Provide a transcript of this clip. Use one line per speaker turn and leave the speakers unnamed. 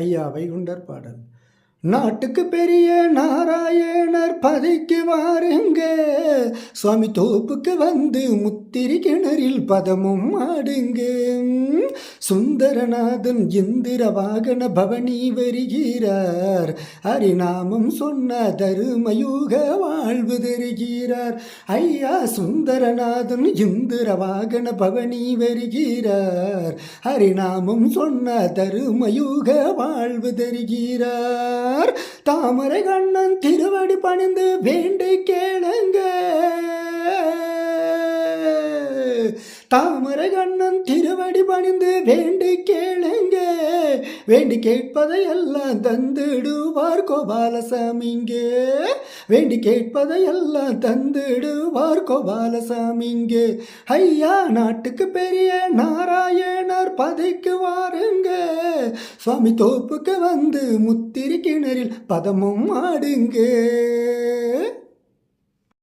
ஐயா வைகுண்டர் பாடல். நாட்டுக்கு பெரிய நாராயணர் பதைக்கு வாருங்க, சுவாமி தோப்புக்கு வந்து முத்திரி கிணறில் பதமும் ஆடுங்க. சுந்தரநாதன் இந்திர வாகன பவனி வருகிறார், ஹரிநாமம் சொன்ன தருமயுக வாழ்வு தருகிறார். ஐயா சுந்தரநாதன் இந்திர வாகன பவனி வருகிறார், ஹரிநாமம் சொன்ன தருமயுக வாழ்வு தருகிறார். தாமரை கண்ணன் திருவடி பணிந்து வேண்டி கேளுங்க, தாமரை கண்ணன் திருவடி பணிந்து வேண்டி கேளுங்க, வேண்டி கேட்பதை எல்லாம் தந்துடுவார் கோபாலசாமிங்க, வேண்டி கேட்பதை எல்லாம் தந்துடுவார் கோபாலசாமிங்க. ஐயா நாட்டுக்கு பெரிய நாராயணர் பதைக்கு வாருங்க, சுவாமி தோப்புக்கு வந்து முத்திரி கிணறில் பதமும் ஆடுங்க.